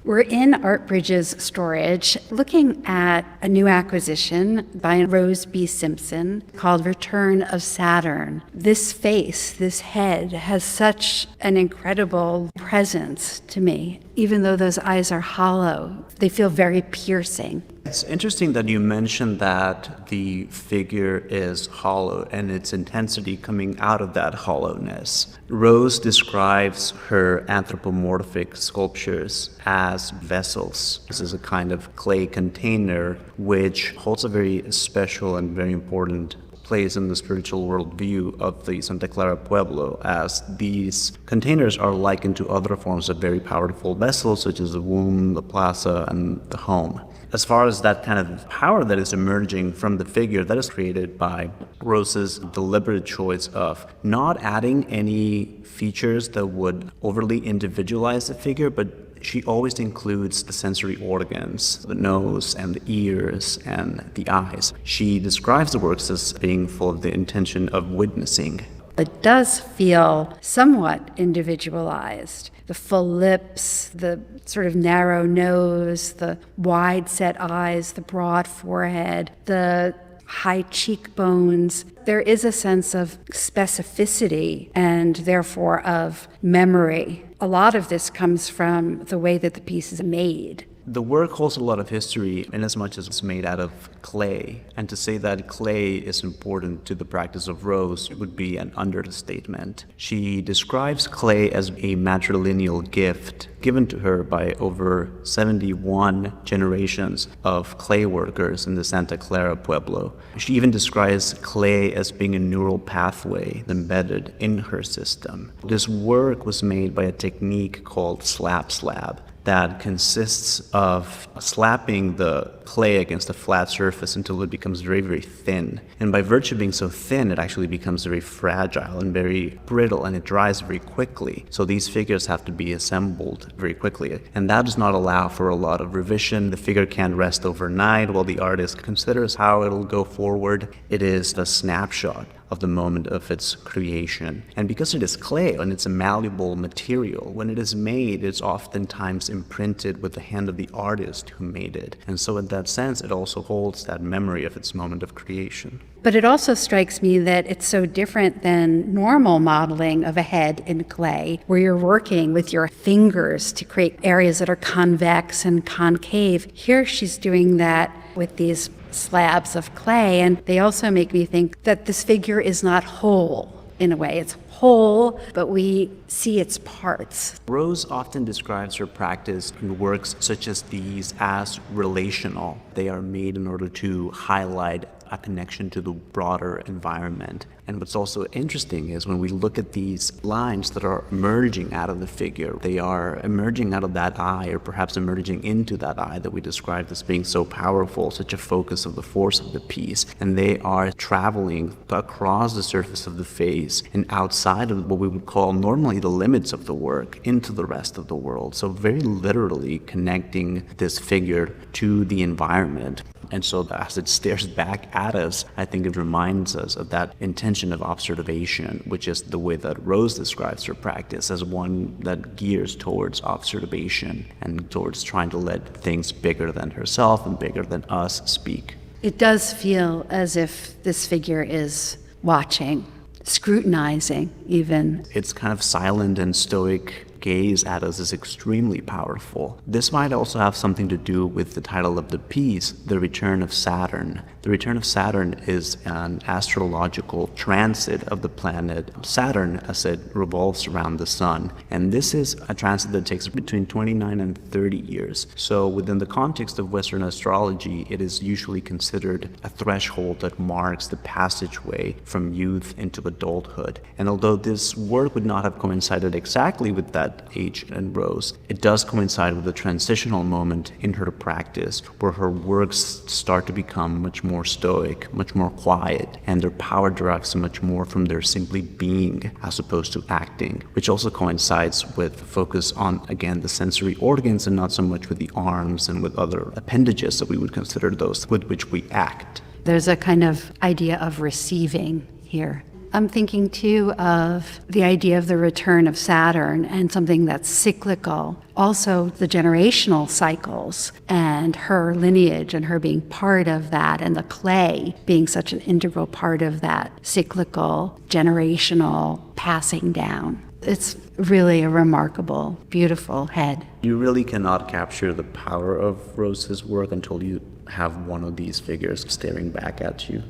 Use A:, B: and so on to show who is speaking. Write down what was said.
A: We're in Artbridge's storage looking at a new acquisition by Rose B. Simpson called Return of Saturn. This face, this head, has such an incredible presence to me. Even though those eyes are hollow, they feel very piercing.
B: It's interesting that you mentioned that the figure is hollow and its intensity coming out of that hollowness. Rose describes her anthropomorphic sculptures as vessels. This is a kind of clay container which holds a very special and very important place in the spiritual worldview of the Santa Clara Pueblo, as these containers are likened to other forms of very powerful vessels such as the womb, the plaza, and the home. As far as that kind of power that is emerging from the figure, that is created by Rose's deliberate choice of not adding any features that would overly individualize the figure, but she always includes the sensory organs, the nose and the ears and the eyes. She describes the works as being full of the intention of witnessing.
A: It does feel somewhat individualized. The full lips, the sort of narrow nose, the wide set eyes, the broad forehead, the high cheekbones. There is a sense of specificity and therefore of memory. A lot of this comes from the way that the piece is made.
B: The work holds a lot of history in as much as it's made out of clay, and to say that clay is important to the practice of Rose would be an understatement. She describes clay as a matrilineal gift given to her by over 71 generations of clay workers in the Santa Clara Pueblo. She even describes clay as being a neural pathway embedded in her system. This work was made by a technique called slab that consists of slapping the clay against a flat surface until it becomes very, very thin. And by virtue of being so thin, it actually becomes very fragile and very brittle, and it dries very quickly. So these figures have to be assembled very quickly. And that does not allow for a lot of revision. The figure can't rest overnight while the artist considers how it'll go forward. It is a snapshot of the moment of its creation. And because it is clay and it's a malleable material, when it is made, it's oftentimes imprinted with the hand of the artist who made it. And so in that sense, it also holds that memory of its moment of creation.
A: But it also strikes me that it's so different than normal modeling of a head in clay, where you're working with your fingers to create areas that are convex and concave. Here she's doing that with these slabs of clay, and they also make me think that this figure is not whole in a way. It's whole, but we see its parts.
B: Rose often describes her practice in works such as these as relational. They are made in order to highlight a connection to the broader environment. And what's also interesting is when we look at these lines that are emerging out of the figure, they are emerging out of that eye, or perhaps emerging into that eye that we described as being so powerful, such a focus of the force of the piece. And they are traveling across the surface of the face and outside of what we would call normally the limits of the work into the rest of the world. So very literally connecting this figure to the environment. And so as it stares back at us, I think it reminds us of that intention of observation, which is the way that Rose describes her practice as one that gears towards observation and towards trying to let things bigger than herself and bigger than us speak.
A: It does feel as if this figure is watching, scrutinizing even.
B: Its kind of silent and stoic gaze at us is extremely powerful. This might also have something to do with the title of the piece, The Return of Saturn. The Return of Saturn is an astrological transit of the planet Saturn as it revolves around the sun. And this is a transit that takes between 29 and 30 years. So within the context of Western astrology, it is usually considered a threshold that marks the passageway from youth into adulthood. And although this work would not have coincided exactly with that age in Rose, it does coincide with a transitional moment in her practice where her works start to become much more stoic, much more quiet, and their power derives much more from their simply being as opposed to acting, which also coincides with the focus on, again, the sensory organs and not so much with the arms and with other appendages that we would consider those with which we act.
A: There's a kind of idea of receiving here. I'm thinking too of the idea of the return of Saturn and something that's cyclical. Also, the generational cycles and her lineage and her being part of that, and the clay being such an integral part of that cyclical, generational passing down. It's really a remarkable, beautiful head.
B: You really cannot capture the power of Rose's work until you have one of these figures staring back at you.